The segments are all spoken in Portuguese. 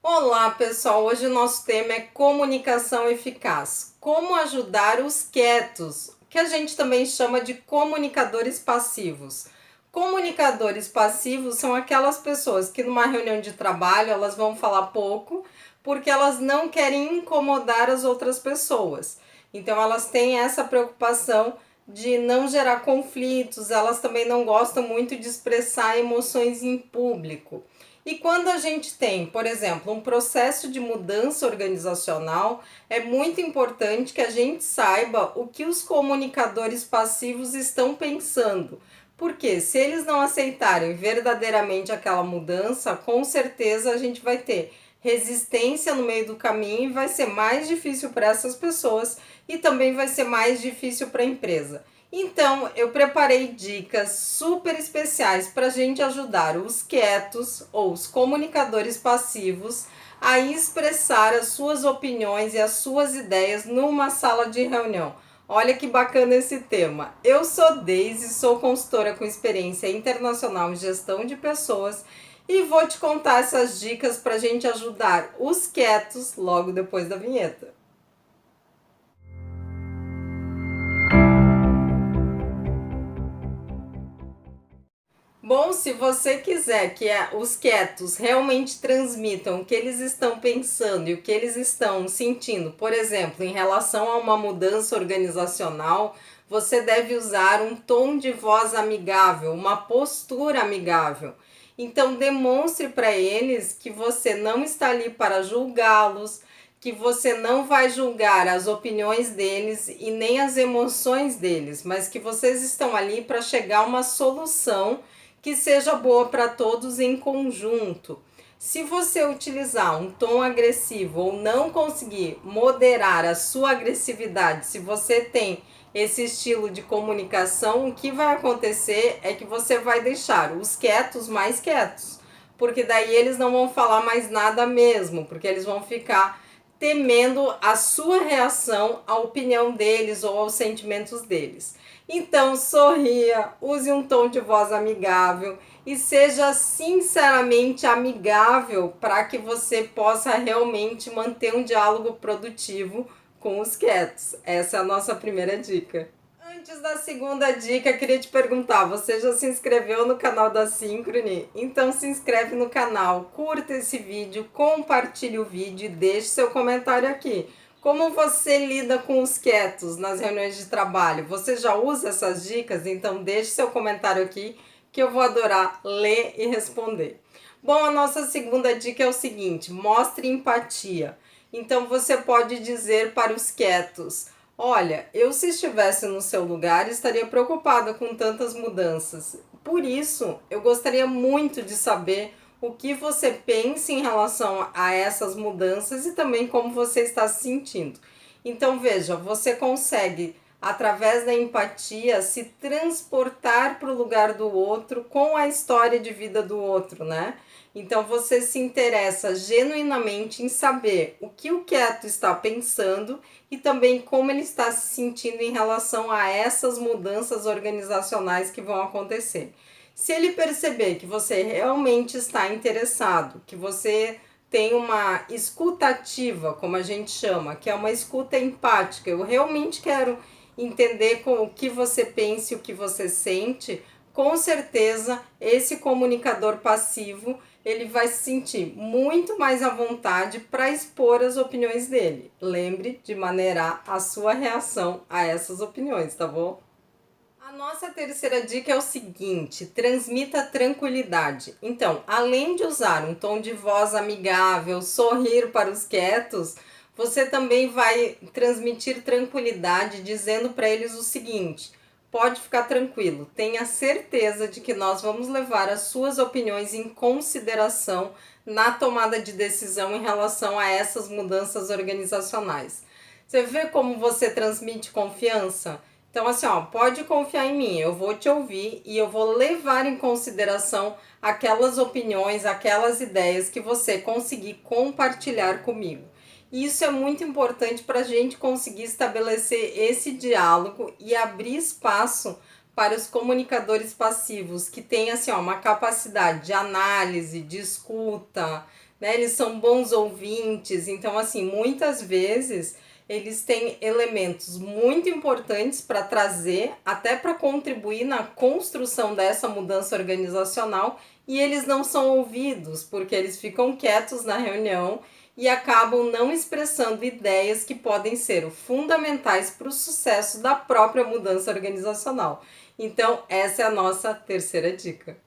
Olá, pessoal! Hoje o nosso tema é comunicação eficaz. Como ajudar os quietos, que a gente também chama de comunicadores passivos. Comunicadores passivos são aquelas pessoas que numa reunião de trabalho elas vão falar pouco porque elas não querem incomodar as outras pessoas. Então elas têm essa preocupação de não gerar conflitos, elas também não gostam muito de expressar emoções em público. E quando a gente tem, por exemplo, um processo de mudança organizacional, é muito importante que a gente saiba o que os comunicadores passivos estão pensando. Porque se eles não aceitarem verdadeiramente aquela mudança, com certeza a gente vai ter resistência no meio do caminho e vai ser mais difícil para essas pessoas e também vai ser mais difícil para a empresa. Então, eu preparei dicas super especiais para a gente ajudar os quietos ou os comunicadores passivos a expressar as suas opiniões e as suas ideias numa sala de reunião. Olha que bacana esse tema. Eu sou Deise, sou consultora com experiência internacional em gestão de pessoas e vou te contar essas dicas para a gente ajudar os quietos logo depois da vinheta. Bom, se você quiser que os quietos realmente transmitam o que eles estão pensando e o que eles estão sentindo, por exemplo, em relação a uma mudança organizacional, você deve usar um tom de voz amigável, uma postura amigável. Então, demonstre para eles que você não está ali para julgá-los, que você não vai julgar as opiniões deles e nem as emoções deles, mas que vocês estão ali para chegar a uma solução que seja boa para todos em conjunto. Se você utilizar um tom agressivo ou não conseguir moderar a sua agressividade, se você tem esse estilo de comunicação, o que vai acontecer é que você vai deixar os quietos mais quietos, porque daí eles não vão falar mais nada mesmo, porque eles vão ficar temendo a sua reação à opinião deles ou aos sentimentos deles. Então, sorria, use um tom de voz amigável e seja sinceramente amigável para que você possa realmente manter um diálogo produtivo com os quietos. Essa é a nossa primeira dica. Antes da segunda dica, queria te perguntar, você já se inscreveu no canal da Synchrony? Então se inscreve no canal, curta esse vídeo, compartilhe o vídeo e deixe seu comentário aqui. Como você lida com os quietos nas reuniões de trabalho? Você já usa essas dicas? Então deixe seu comentário aqui que eu vou adorar ler e responder. Bom, a nossa segunda dica é o seguinte: mostre empatia. Então você pode dizer para os quietos: olha, eu se estivesse no seu lugar estaria preocupada com tantas mudanças. Por isso, eu gostaria muito de saber o que você pensa em relação a essas mudanças e também como você está se sentindo. Então, veja, você consegue, através da empatia, se transportar para o lugar do outro com a história de vida do outro, né? Então, você se interessa genuinamente em saber o que o quieto está pensando e também como ele está se sentindo em relação a essas mudanças organizacionais que vão acontecer. Se ele perceber que você realmente está interessado, que você tem uma escuta ativa, como a gente chama, que é uma escuta empática, eu realmente quero entender com o que você pensa e o que você sente, com certeza esse comunicador passivo ele vai se sentir muito mais à vontade para expor as opiniões dele. Lembre de maneirar a sua reação a essas opiniões, tá bom? A nossa terceira dica é o seguinte: transmita tranquilidade. Então, além de usar um tom de voz amigável, sorrir para os quietos, você também vai transmitir tranquilidade dizendo para eles o seguinte: pode ficar tranquilo, tenha certeza de que nós vamos levar as suas opiniões em consideração na tomada de decisão em relação a essas mudanças organizacionais. Você vê como você transmite confiança? Então, assim, ó, pode confiar em mim, eu vou te ouvir e eu vou levar em consideração aquelas opiniões, aquelas ideias que você conseguir compartilhar comigo. Isso é muito importante para a gente conseguir estabelecer esse diálogo e abrir espaço para os comunicadores passivos, que têm assim, ó, uma capacidade de análise, de escuta, né? Eles são bons ouvintes, então assim, muitas vezes eles têm elementos muito importantes para trazer, até para contribuir na construção dessa mudança organizacional, e eles não são ouvidos, porque eles ficam quietos na reunião e acabam não expressando ideias que podem ser fundamentais para o sucesso da própria mudança organizacional. Então, essa é a nossa terceira dica.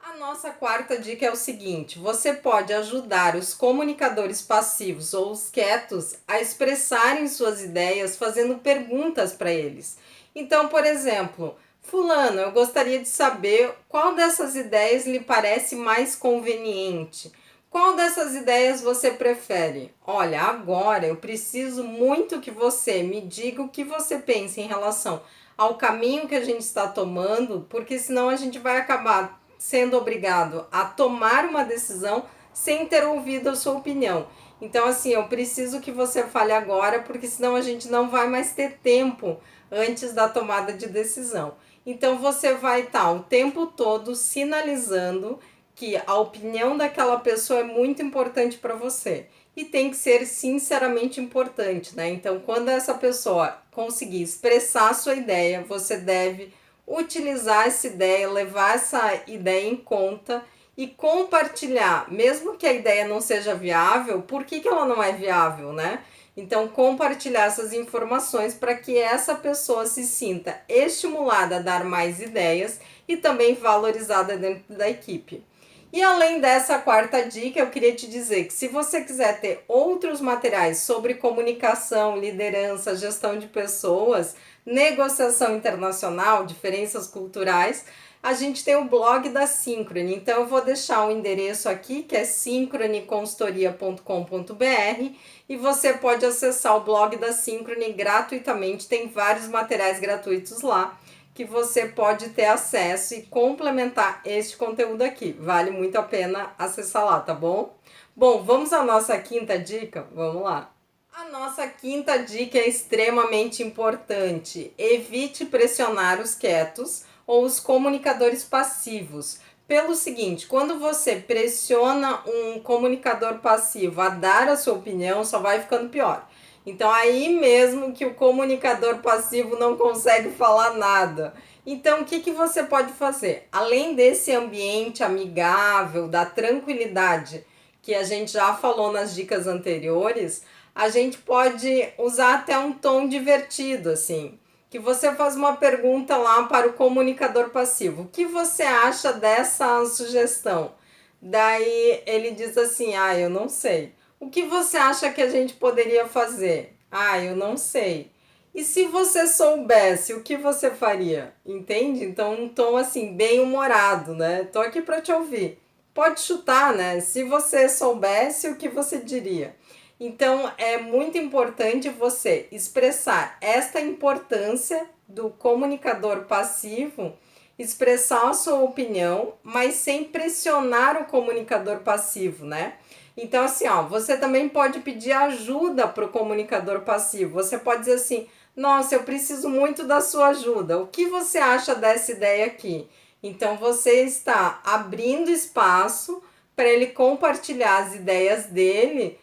A nossa quarta dica é o seguinte: você pode ajudar os comunicadores passivos ou os quietos a expressarem suas ideias fazendo perguntas para eles. Então, por exemplo, Fulano, eu gostaria de saber qual dessas ideias lhe parece mais conveniente. Qual dessas ideias você prefere? Olha, agora eu preciso muito que você me diga o que você pensa em relação ao caminho que a gente está tomando, porque senão a gente vai acabar sendo obrigado a tomar uma decisão sem ter ouvido a sua opinião. Então, assim, eu preciso que você fale agora, porque senão a gente não vai mais ter tempo antes da tomada de decisão. Então, você vai estar o tempo todo sinalizando que a opinião daquela pessoa é muito importante para você. E tem que ser sinceramente importante, né? Então, quando essa pessoa conseguir expressar a sua ideia, você deve utilizar essa ideia, levar essa ideia em conta e compartilhar, mesmo que a ideia não seja viável, por que ela não é viável, né? Então, compartilhar essas informações para que essa pessoa se sinta estimulada a dar mais ideias e também valorizada dentro da equipe. E além dessa quarta dica, eu queria te dizer que se você quiser ter outros materiais sobre comunicação, liderança, gestão de pessoas, negociação internacional, diferenças culturais, a gente tem o blog da Synchrony. Então eu vou deixar o endereço aqui, que é synchronyconsultoria.com.br, e você pode acessar o blog da Synchrony gratuitamente, tem vários materiais gratuitos lá que você pode ter acesso e complementar este conteúdo aqui. Vale muito a pena acessar lá, tá bom? Bom, vamos à nossa quinta dica? Vamos lá. A nossa quinta dica é extremamente importante. Evite pressionar os quietos ou os comunicadores passivos. Pelo seguinte, quando você pressiona um comunicador passivo a dar a sua opinião, só vai ficando pior. Então, aí mesmo que o comunicador passivo não consegue falar nada. Então, o que você pode fazer? Além desse ambiente amigável, da tranquilidade que a gente já falou nas dicas anteriores, a gente pode usar até um tom divertido, assim. Que você faz uma pergunta lá para o comunicador passivo. O que você acha dessa sugestão? Daí ele diz assim: ah, eu não sei. O que você acha que a gente poderia fazer? Ah, eu não sei. E se você soubesse, o que você faria? Entende? Então, um tom assim, bem humorado, né? Tô aqui para te ouvir. Pode chutar, né? Se você soubesse, o que você diria? Então, é muito importante você expressar esta importância do comunicador passivo, expressar a sua opinião, mas sem pressionar o comunicador passivo, né? Então, assim, ó, você também pode pedir ajuda para o comunicador passivo. Você pode dizer assim: nossa, eu preciso muito da sua ajuda. O que você acha dessa ideia aqui? Então, você está abrindo espaço para ele compartilhar as ideias dele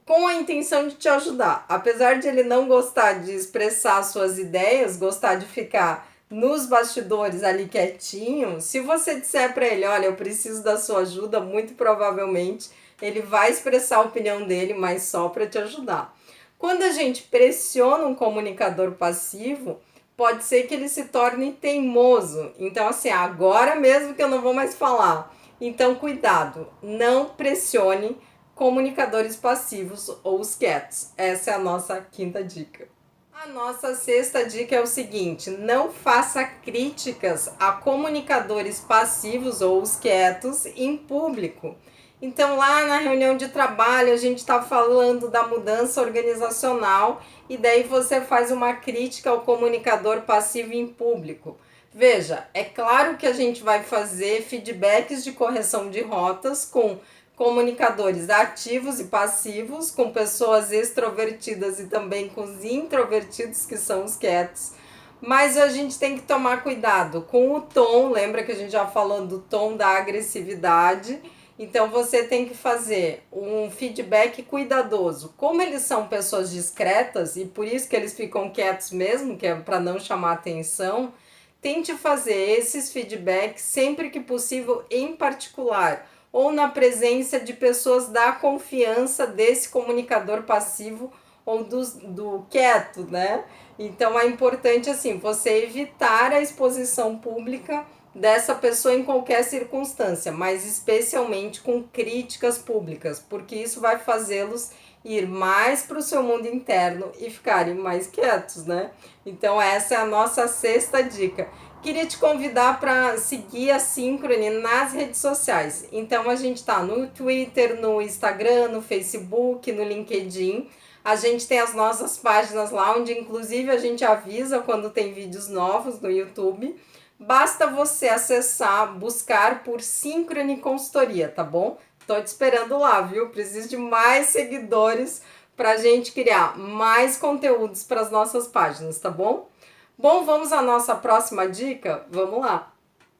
com a intenção de te ajudar. Apesar de ele não gostar de expressar suas ideias, gostar de ficar nos bastidores ali quietinho, se você disser para ele: olha, eu preciso da sua ajuda, muito provavelmente ele vai expressar a opinião dele, mas só para te ajudar. Quando a gente pressiona um comunicador passivo, pode ser que ele se torne teimoso. Então, assim, agora mesmo que eu não vou mais falar. Então, cuidado, não pressione comunicadores passivos ou os quietos. Essa é a nossa quinta dica. A nossa sexta dica é o seguinte: não faça críticas a comunicadores passivos ou os quietos em público. Então, lá na reunião de trabalho, a gente está falando da mudança organizacional e daí você faz uma crítica ao comunicador passivo em público. Veja, é claro que a gente vai fazer feedbacks de correção de rotas com comunicadores ativos e passivos, com pessoas extrovertidas e também com os introvertidos, que são os quietos. Mas a gente tem que tomar cuidado com o tom, lembra que a gente já falou do tom da agressividade, Então você tem que fazer um feedback cuidadoso. Como eles são pessoas discretas e por isso que eles ficam quietos mesmo, que é para não chamar atenção, tente fazer esses feedbacks sempre que possível, em particular, ou na presença de pessoas da confiança desse comunicador passivo ou do quieto, né? Então é importante assim, você evitar a exposição pública dessa pessoa em qualquer circunstância, mas especialmente com críticas públicas, porque isso vai fazê-los ir mais para o seu mundo interno e ficarem mais quietos, né? Então essa é a nossa sexta dica. Queria te convidar para seguir a Síncrone nas redes sociais. Então a gente está no Twitter, no Instagram, no Facebook, no LinkedIn. A gente tem as nossas páginas lá, onde inclusive a gente avisa quando tem vídeos novos no YouTube. Basta você acessar, buscar por Síncrone Consultoria, tá bom? Tô te esperando lá, viu? Preciso de mais seguidores para a gente criar mais conteúdos para as nossas páginas, tá bom? Bom, vamos à nossa próxima dica? Vamos lá!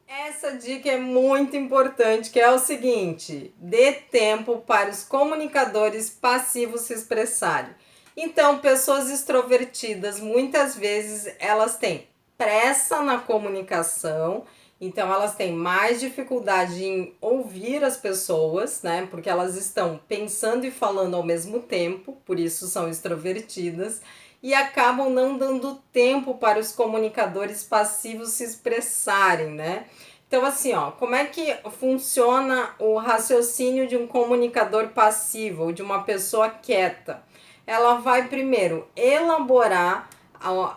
Essa dica é muito importante, que é o seguinte: dê tempo para os comunicadores passivos se expressarem. Então, pessoas extrovertidas, muitas vezes, elas têm pressa na comunicação, então elas têm mais dificuldade em ouvir as pessoas, né? Porque elas estão pensando e falando ao mesmo tempo, por isso são extrovertidas, e acabam não dando tempo para os comunicadores passivos se expressarem, né? Então, assim, ó, como é que funciona o raciocínio de um comunicador passivo ou de uma pessoa quieta? Ela vai primeiro elaborar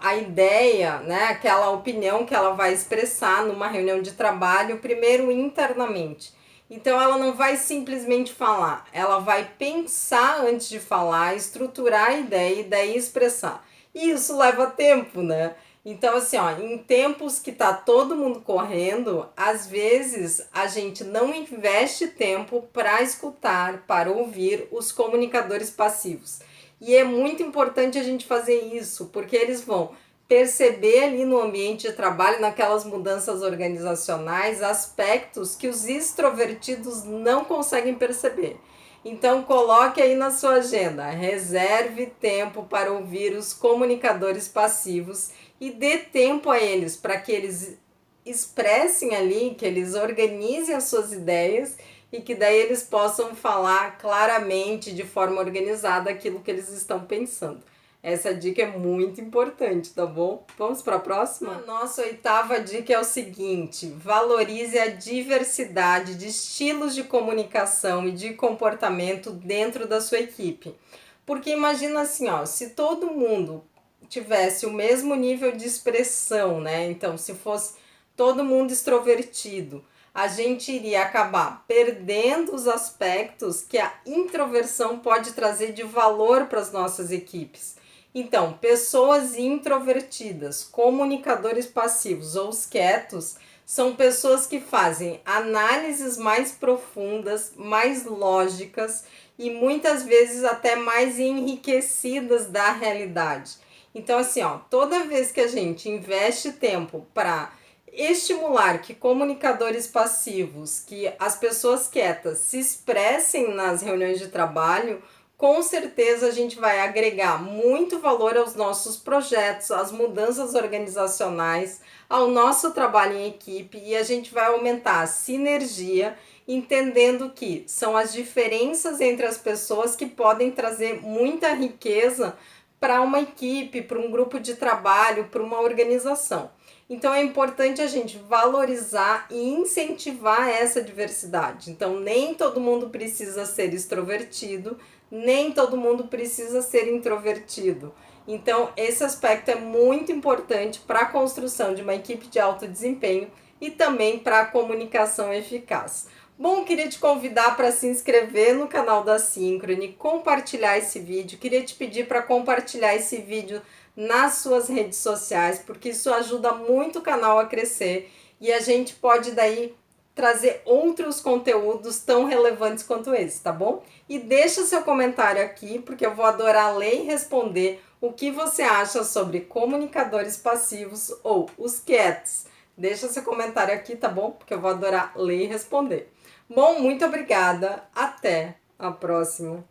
a ideia, né, aquela opinião que ela vai expressar numa reunião de trabalho, primeiro internamente. Então ela não vai simplesmente falar, ela vai pensar antes de falar, estruturar a ideia e daí expressar. E isso leva tempo, né? Então assim, ó, em tempos que tá todo mundo correndo, às vezes a gente não investe tempo para escutar, para ouvir os comunicadores passivos. E é muito importante a gente fazer isso, porque eles vão perceber ali no ambiente de trabalho, naquelas mudanças organizacionais, aspectos que os extrovertidos não conseguem perceber. Então coloque aí na sua agenda, reserve tempo para ouvir os comunicadores passivos e dê tempo a eles para que eles expressem ali, que eles organizem as suas ideias e que daí eles possam falar claramente, de forma organizada, aquilo que eles estão pensando. Essa dica é muito importante, tá bom? Vamos para a próxima? A nossa oitava dica é o seguinte: valorize a diversidade de estilos de comunicação e de comportamento dentro da sua equipe. Porque imagina assim, ó, se todo mundo tivesse o mesmo nível de expressão, né? Então, se fosse todo mundo extrovertido, a gente iria acabar perdendo os aspectos que a introversão pode trazer de valor para as nossas equipes. Então, pessoas introvertidas, comunicadores passivos ou os quietos, são pessoas que fazem análises mais profundas, mais lógicas e muitas vezes até mais enriquecidas da realidade. Então, assim, ó, toda vez que a gente investe tempo para estimular que comunicadores passivos, que as pessoas quietas se expressem nas reuniões de trabalho, com certeza a gente vai agregar muito valor aos nossos projetos, às mudanças organizacionais, ao nosso trabalho em equipe, e a gente vai aumentar a sinergia, entendendo que são as diferenças entre as pessoas que podem trazer muita riqueza para uma equipe, para um grupo de trabalho, para uma organização. Então é importante a gente valorizar e incentivar essa diversidade. Então nem todo mundo precisa ser extrovertido, nem todo mundo precisa ser introvertido. Então esse aspecto é muito importante para a construção de uma equipe de alto desempenho e também para a comunicação eficaz. Bom, queria te convidar para se inscrever no canal da Síncrone, compartilhar esse vídeo. Queria te pedir para compartilhar esse vídeo nas suas redes sociais, porque isso ajuda muito o canal a crescer e a gente pode daí trazer outros conteúdos tão relevantes quanto esse, tá bom? E deixa seu comentário aqui, porque eu vou adorar ler e responder o que você acha sobre comunicadores passivos ou os quietos. Deixa seu comentário aqui, tá bom? Porque eu vou adorar ler e responder. Bom, muito obrigada. Até a próxima.